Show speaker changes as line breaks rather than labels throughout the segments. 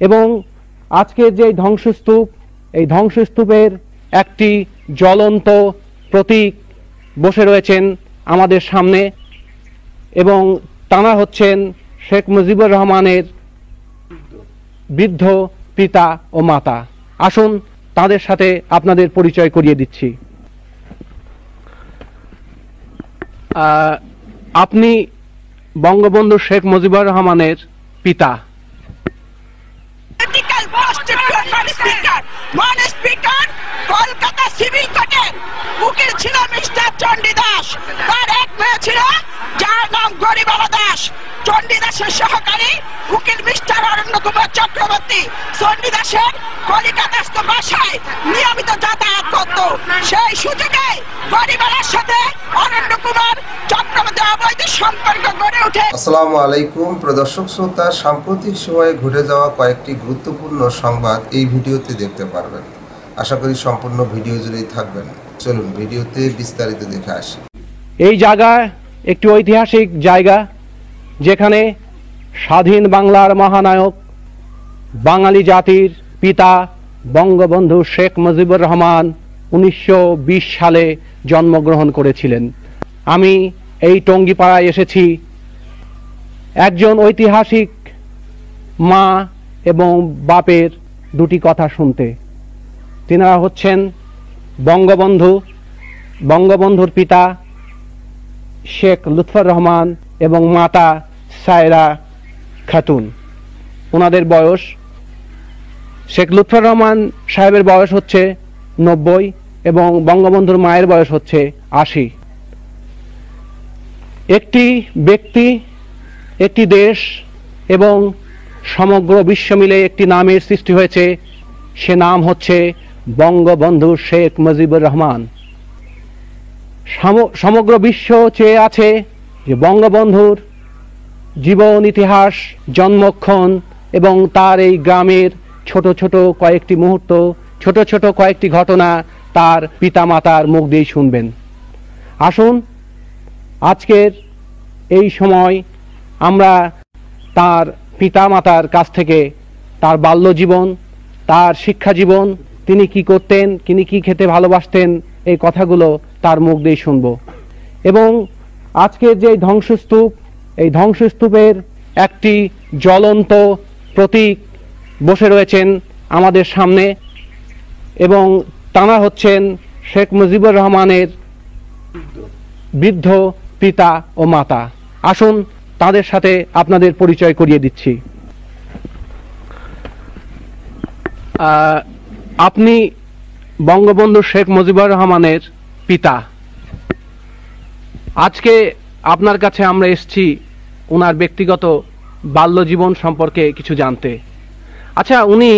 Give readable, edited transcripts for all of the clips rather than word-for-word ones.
এবং আজকের যে ধ্বংসস্তূপ, এই ধ্বংসস্তূপের একটি জ্বলন্ত প্রতীক বসে রয়েছেন আমাদের সামনে এবং তারা হচ্ছেন শেখ মুজিবুর রহমানের বৃদ্ধ পিতা ও মাতা। আসুন তাদের সাথে আপনাদের পরিচয় করিয়ে দিচ্ছি। আপনি বঙ্গবন্ধু শেখ মুজিবুর রহমানের পিতা।
কলকাতা সিভিল কোর্টের উকিল ছিল মিস্টার চণ্ডীদাস। তার এক মেয়ে ছিল যার নাম গরিবালা দাস। চণ্ডীদাসের সহকারী উকিল মিস্টার অরণ্য কুমার চক্রবর্তী চণ্ডীদাসের কলিকাতাস্থ বাসায় নিয়মিত যাতায়াত করত। সেই সুযোগে গরিবালার সাথে অরণ্য কুমার চক্রবর্তী অবৈধ সম্পর্ক গড়ে ওঠে।
আসসালামু আলাইকুম প্রদর্শক শ্রোতা, সাম্প্রতিক সময়ে ঘটে যাওয়া কয়েকটি গুরুত্বপূর্ণ সংবাদ এই ভিডিওতে দেখতে পারবেন। আশা করি সম্পূর্ণ ভিডিও জুড়েই থাকবেন। চলুন ভিডিওতে বিস্তারিত দেখে আসি।
এই জায়গা একটি ঐতিহাসিক জায়গা, যেখানে স্বাধীন বাংলার মহানায়ক, বাঙালি জাতির পিতা বঙ্গবন্ধু শেখ মুজিবুর রহমান 1920 সালে জন্মগ্রহণ করেছিলেন। আমি এই টঙ্গীপাড়ায় এসেছি একজন ঐতিহাসিক মা এবং বাপের দুটি কথা শুনতে। তিনারা হচ্ছেন বঙ্গবন্ধুর পিতা শেখ লুৎফর রহমান এবং মাতা সায়রা খাতুন। ওনাদের বয়স, শেখ লুৎফর রহমান সাহেবের বয়স হচ্ছে 90 এবং বঙ্গবন্ধুর মায়ের বয়স হচ্ছে 80। একটি ব্যক্তি, একটি দেশ এবং সমগ্র বিশ্ব মিলে একটি নামের সৃষ্টি হয়েছে, সে নাম হচ্ছে বঙ্গবন্ধু শেখ মুজিবুর রহমান। সমগ্র বিশ্ব চেয়ে আছে যে বঙ্গবন্ধুর জীবন, ইতিহাস, জন্মক্ষণ এবং তার এই গ্রামের ছোট ছোট কয়েকটি মুহূর্ত, ছোট ছোট কয়েকটি ঘটনা তার পিতামাতার মুখ দিয়ে শুনবেন। আসুন আজকের এই সময় আমরা তার পিতামাতার কাছ থেকে তার বাল্যজীবন, তার শিক্ষা জীবন, তিনি কি করতেন, তিনি কি খেতে ভালোবাসতেন, এই কথাগুলো তার মুখ দিয়ে শুনব। এবং আজকের যে ধ্বংসস্তূপ, এই ধ্বংসস্তূপের একটি জ্বলন্ত প্রতীক বসে রয়েছেন আমাদের সামনে এবং তারা হচ্ছেন শেখ মুজিবুর রহমানের বৃদ্ধ পিতা ও মাতা। আসুন তাদের সাথে আপনাদের পরিচয় করিয়ে দিচ্ছি। আপনি বঙ্গবন্ধু শেখ মুজিবুর রহমানের পিতা। আজকে আপনার কাছে আমরা এসেছি ওনার ব্যক্তিগত বাল্যজীবন সম্পর্কে কিছু জানতে। আচ্ছা, উনি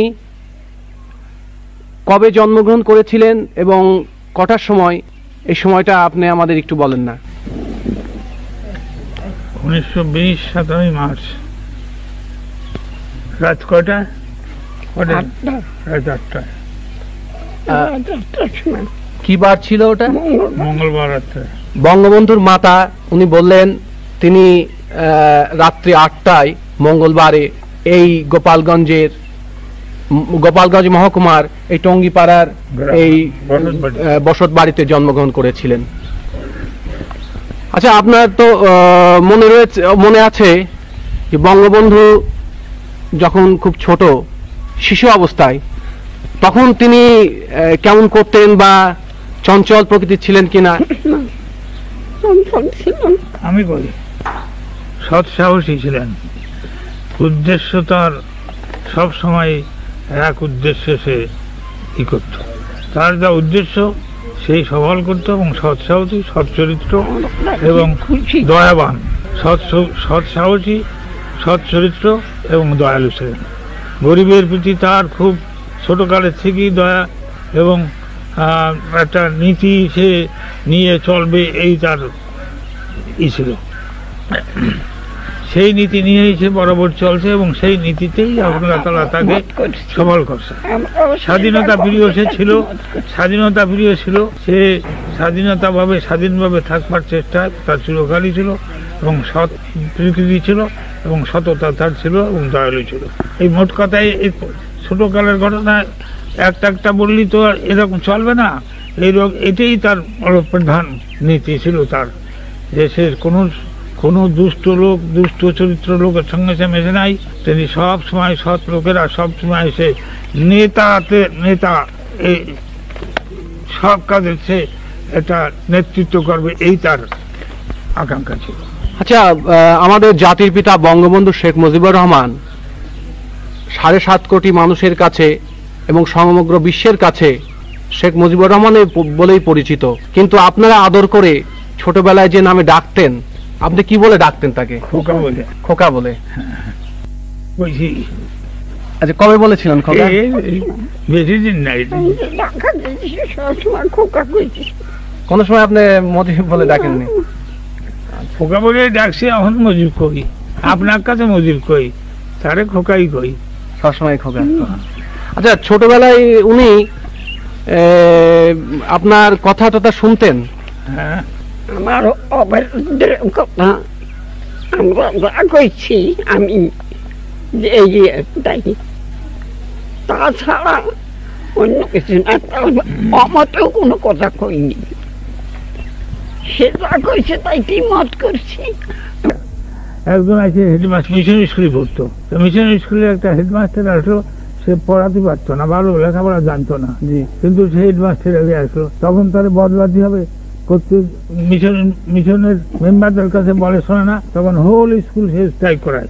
কবে জন্মগ্রহণ করেছিলেন এবং কটার সময়, এই সময়টা আপনি আমাদের একটু বলেন না।
1920 7ই মার্চ। রাত কটা? রাত 8টায়।
কি বার ছিল ওটা?
মঙ্গলবার রাত্রে।
বঙ্গবন্ধুর মাতা উনি বললেন তিনি রাত্রি 8টায় মঙ্গলবারে এই গোপালগঞ্জ মহকুমার এই টঙ্গীপাড়ার এই বসত বাড়িতে জন্মগ্রহণ করেছিলেন। আচ্ছা, আপনার তো মনে আছে যে বঙ্গবন্ধু যখন খুব ছোট শিশু অবস্থায়, তখন তিনি কেমন করতেন বা চঞ্চল প্রকৃতির ছিলেন কিনা?
আমি বলি সৎ সাহসী ছিলেন। উদ্দেশ্য তার সব সময় এক উদ্দেশ্যে সে ই করত। তার যা উদ্দেশ্য সেই সফল করত এবং সৎ সাহসী, সৎ চরিত্র এবং দয়াবান। সৎ সাহসী, সৎ চরিত্র এবং দয়ালু ছিলেন। গরিবের প্রতি তার খুব ছোটকালের থেকেই দয়া এবং একটা নীতি সে নিয়ে চলবে, এই তার ই ছিল। সেই নীতি নিয়েই সে বরাবর চলছে এবং সেই নীতিতেই আল্লাহ তাআলা তাকে সফল করছে। স্বাধীনতা প্রিয় সে ছিল, স্বাধীনতা প্রিয় ছিল সে, স্বাধীনভাবে থাকবার চেষ্টা তার চিরকালই ছিল এবং সৎ প্রকৃতি ছিল এবং সততা তার ছিল এবং দয়ালু ছিল। এই মোট কথায় এই ছোটকালের ঘটনা একটা একটা বললি তো আর এরকম চলবে না। এটাই তার প্রধান নীতি ছিল তার, যে সে কোনো দুষ্ট লোক, দুষ্ট চরিত্র লোকের সঙ্গে সে মেশে নাই। তিনি সব সময় সৎ লোকেরা সব সময় সে নেতা এই সব কাজে সে এটা নেতৃত্ব করবে, এই তার আকাঙ্ক্ষা ছিল।
আচ্ছা, আমাদের জাতির পিতা বঙ্গবন্ধু শেখ মুজিবুর রহমান 7.5 কোটি মানুষের কাছে এবং সমগ্র বিশ্বের কাছে শেখ মুজিবুর রহমানের বলেই পরিচিত, কিন্তু আপনারা আদর করে ছোটবেলায় যে নামে ডাকতেন, আপনি কি বলে ডাকতেন তাকে?
খোকা বলে।
খোকা বলে।
বলছি
আচ্ছা, কবে বলেছিলেন খোকা?
বেশি দিন নাই,
কোন সময় আপনি মুজিব বলে ডাকেননি?
খোকা বলে ডাকছি। এখন মজিব কই, আপনার কাছে মজিব কই, তারে খোকাই কই,
সবসময় খোকা। আচ্ছা, ছোটবেলায় উনি আপনার কথা টথা শুনতেন?
হ্যাঁ,
আমার অভদ্রের কথা আমরা যা কইছি আমি তাই, তাছাড়া অন্য কিছু না। অমতেও কোনো কথা কইনি, সে যা কইছে তাই কি মত করছি।
একজন আছে হেডমাস্টার, মিশন স্কুলে পড়তো। মিশন স্কুলে একটা হেডমাস্টার আসলো, সে পড়াতে পারতো না, ভালো লেখাপড়া জানতো না, কিন্তু সে হেডমাস্টার আগে আসলো। তখন তার বদলাতে হবে, মিশনের মেম্বারদের কাছে বলে শোনে না, তখন হোল স্কুল সে স্ট্রাইক করায়।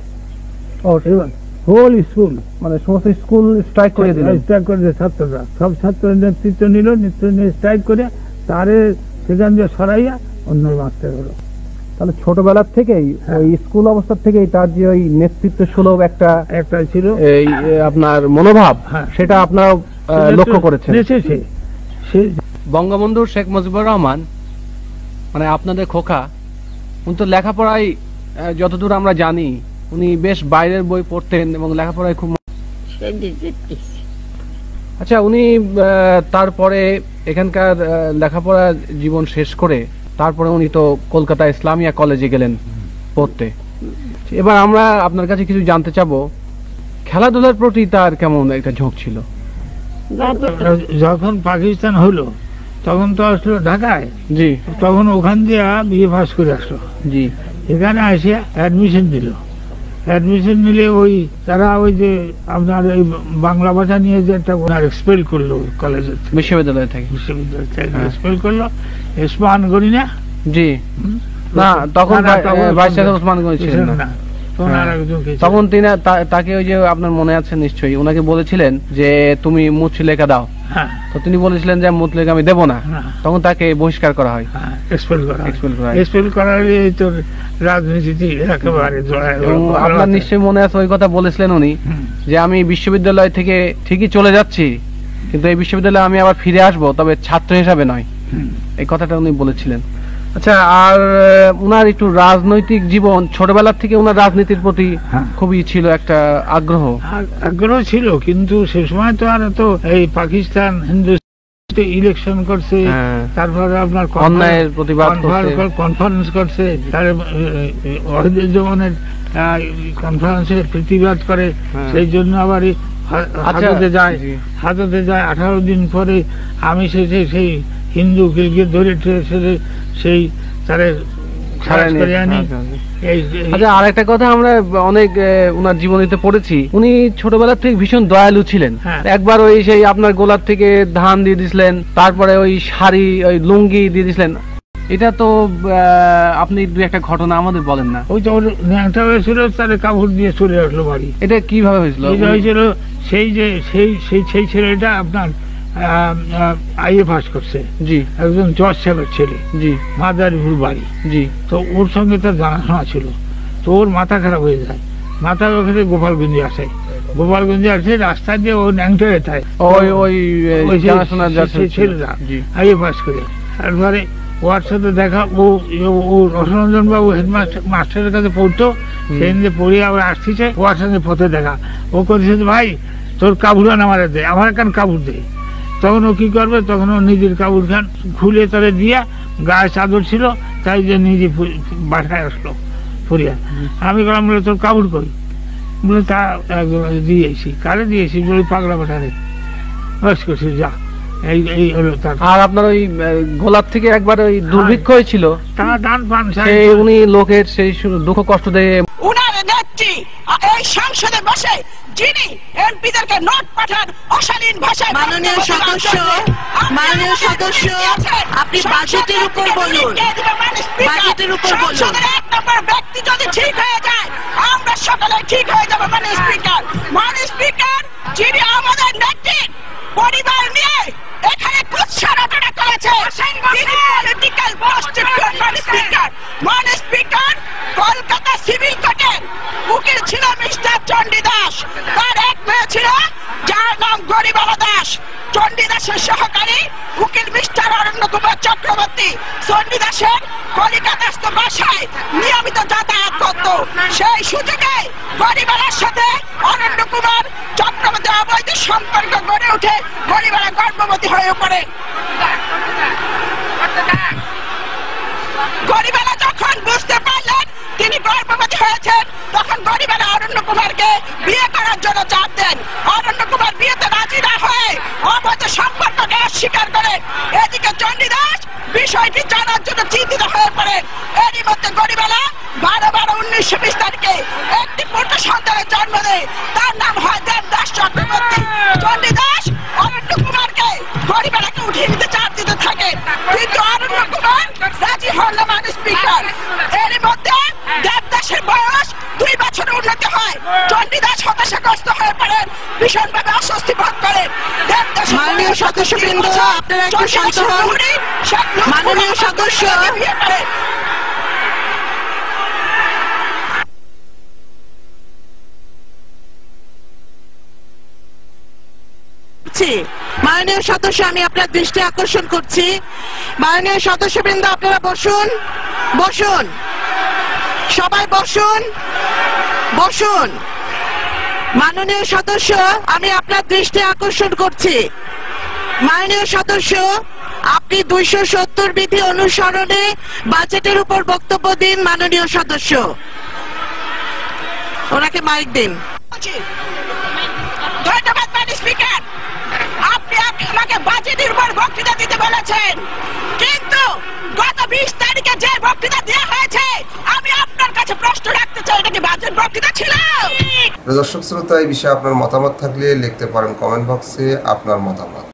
হোল স্কুল
মানে সমস্ত স্কুল স্ট্রাইক করে দিল,
স্ট্রাইক করে দেয় ছাত্ররা। সব ছাত্রের নেতৃত্ব নিল, নিয়ে স্ট্রাইক করে তারে সেখান দিয়ে সরাইয়া অন্য মাস্টার হলো।
তাহলে ছোটবেলার থেকেই ওই স্কুল অবস্থার থেকেই তার যে ওই নেতৃত্ব সুলভ একটা
ছিল
এই আপনার মনোভাব,
হ্যাঁ,
সেটা আপনারা লক্ষ্য করেছেন। বঙ্গবন্ধু শেখ মুজিবুর রহমান মানে আপনাদের খোকা, উনি তো লেখাপড়ায় যতদূর আমরা জানি উনি বেশ বাইরের বই পড়তেন এবং লেখাপড়ায় খুব। আচ্ছা, উনি তারপরে এখানকার লেখাপড়া জীবন শেষ করে তারপরে উনি তো কলকাতা ইসলামিয়া কলেজে গেলেন পড়তে। এবার আমরা আপনার কাছে কিছু জানতে চাবো, খেলাধুলার প্রতি তার কেমন একটা ঝোঁক ছিল?
যখন পাকিস্তান হলো তখন তো আসলো ঢাকায়,
জি,
তখন ওখান দিয়ে বিএ পাস করে আসলো,
জি,
এখানে এসে অ্যাডমিশন দিল। অ্যাডমিশন নিলে ওই তারা ওই যে আপনার এই বাংলা ভাষা নিয়ে যে একটা এক্সপেল করলো কলেজের
বিশ্ববিদ্যালয় থেকে,
এক্সপেল করলো। ওসমান গনি না?
জি, না তখন ভাইস চ্যান্সেলর ওসমান গনি ছিলেন না, তখন তিনি তাকে ওই যে আপনার মনে আছে নিশ্চয়ই, ওনাকে বলেছিলেন যে তুমি মুচলেখা দাও, তো তিনি বলেছিলেন যে মুচলেখা আমি দেবো না, তখন তাকে বহিষ্কার করা হয়,
এক্সপেল করার তো রাজনীতিতে একেবারে জড়ায়।
আপনার নিশ্চয়ই মনে আছে ওই কথা বলেছিলেন উনি, যে আমি বিশ্ববিদ্যালয় থেকে ঠিকই চলে যাচ্ছি, কিন্তু এই বিশ্ববিদ্যালয়ে আমি আবার ফিরে আসবো, তবে ছাত্র হিসাবে নয়, এই কথাটা উনি বলেছিলেন। আচ্ছা, আর উনার একটু রাজনৈতিক জীবন, ছোটবেলার থেকে উনার রাজনীতির প্রতি খুবই ছিল একটা আগ্রহ
ছিল, কিন্তু সে সময় তো আর তো এই পাকিস্তান হিন্দুস্তান ইলেকশন করছে, তারপরে আপনার
অন্যায়ের প্রতিবাদ
কনফারেন্স করছে, ওয়াহিদুজ্জামানের কনফারেন্সে প্রতিবাদ করে, সেই জন্য আবার হাজতে যায়। 18 দিন পরে আমি সেই হিন্দু গিলকে ধরে সেই তারে খারাপ করে আনি।
আচ্ছা, আরেকটা কথা আমরা অনেক উনার জীবনীতে পড়েছি, উনি ছোটবেলা থেকে ভীষণ দয়ালু ছিলেন। একবার ওই সেই আপনার গোলার থেকে ধান দিয়ে দিছিলেন, তারপরে ওই শাড়ি ওই লুঙ্গি দিয়ে দিছিলেন, এটা তো আপনি দু একটা ঘটনা আমাদের বলেন না?
ওই তো ন্যাংটা হয়েছিল, তারে কাপড় দিয়ে চলে আসলো বাড়ি।
এটা কিভাবে হয়েছিল?
হয়েছিল সেই ছেলেটা আপনার আইএ পাস করছে, জি, একজন জজ সাহেবের ছেলে, জি, মাদারীপুর বাড়ি, জি, তো ওর সঙ্গে তার জানাশোনা ছিল, তো ওর মাথা খারাপ হয়ে যায়, মাথা ওখানে গোপালগঞ্জে আসে, রাস্তা দিয়ে ও ন্যাংটা যেতে ছেলেরা আইএ পাস করে। তারপরে ওর সাথে দেখা, ও রসরঞ্জন বাবু হেডমাস্টারের কাছে পড়তো, সেদিন যে পড়ে আবার আসতেছে, ওর সাথে পথে দেখা, ও করেছে ভাই তোর কাবুরান আমার দে, আমার কান কাপড় দে। তখন ও কি করবে, তখন ও নিজের কাপড় খান খুলে তারে দিয়া, গায়ে চাদর ছিল, তাই যে নিজে বাসায় আসলো, পড়িয়া। আমি বললাম বলে তোর কাপড় কই, বলে তা একজন দিয়েছি। কারে দিয়েছি বলে পাগলা পাঠারে বয়স করছি যা। এই এই হলো তার।
আর আপনার ওই গোলাপ থেকে একবার ওই দুর্ভিক্ষ হয়েছিল,
তারা ডান পান
সেই উনি লোকের সেই দুঃখ কষ্ট দিয়ে
উনার নেত্রী এই সংসদে বসে যিনি এমপিদেরকে নোট পাঠান অশালীন ভাষায়।
মাননীয় সদস্য, আপনি বাজেটের উপর বলুন, বাজেটের উপর বলুন।
এক নম্বর ব্যক্তি যদি ঠিক হয়ে যায় আমরা সকলে ঠিক হয়ে যাবো। মাননীয় স্পিকার যিনি আমাদের নেত্রী পরিবার নিয়ে এখানে কুৎসারটনা করেছে, কলকাতা সিভিল কোর্টের উকিল ছিল মিস্টার চণ্ডী দাস। তার এক মেয়ে ছিল যার নাম গরিবালা দাস। চণ্ডী দাসের সহকারী উকিল মিস্টার অরণ্য কুমার চক্রবর্তী চণ্ডী দাসের কলিকাতাস্থ বাসায় নিয়মিত যাতায়াত করত। সেই সুযোগে গরিবালার সাথে অরণ্য কুমার চক্রবর্তী অবৈধ সম্পর্ক গড়ে উঠে গরিবালা গর্ভবতী হয়ে পড়ে। গরিবালা যখন বুঝতে পারলেন তিনি গর্ভবতী হয়েছেন তখন গরিবালা অরণ্য কুমারকে বিয়ে করার জন্য চাপ দেন। অরণ্য কুমার বিয়েতে রাজি না হয়ে অবৈধ সম্পর্ককে অস্বীকার করেন। এদিকে চণ্ডী দাস বিষয়টি জানার জন্য চিন্তিত হয়ে পড়েন। এরই মধ্যে গরিবালা 12/12/1920 তারিখে একটি পুত্র সন্তানের জন্ম দেয়। তার নাম হয় দেবদাস চক্রবর্তী। চণ্ডী দাস অরণ্য কুমারকে গরিবালাকে উঠিয়ে নিতে চাপ দিতে থাকে, কিন্তু অরণ্য কুমার রাজি হন না। মাননীয় স্পিকার, এরই মধ্যে দেবদাসের বয়স 2 বছরে উন্নতি হয়। চণ্ডী দাস হতাশাগ্রস্ত হয়ে পড়েন, ভীষণভাবে অস্বস্তি বোধ করেন।
মাননীয় সদস্যবৃন্দ, আপনারা একটু শান্ত হন। মাননীয় সদস্য, মাননীয় সদস্য, আমি আপনার দৃষ্টি আকর্ষণ করছি। মাননীয় সদস্যবৃন্দ, আপনারা বসুন, বসুন, সবাই বসুন, বসুন। মাননীয় সদস্য, আমি আপনার দৃষ্টি আকর্ষণ করছি। মাননীয় সদস্য, আপনি 270 বিধি অনুসরণে বাজেটের উপর বক্তব্য দিন। মাননীয় সদস্য, ওনাকে মাইক দিন।
ধন্যবাদ মাননীয় স্পিকার, আপনি আমাকে বাজেটের উপর বক্তৃতা দিতে বলেছেন, কিন্তু গত 20 তারিখে যে বক্তৃতা দেওয়া হয়েছে আমি আপনার কাছে প্রশ্ন রাখতে চাই, এটা কি বাজেট বক্তৃতা ছিল?
দর্শক শ্রোতা, এই বিষয়ে আপনার মতামত থাকলে লিখতে পারেন কমেন্ট বক্সে আপনার মতামত।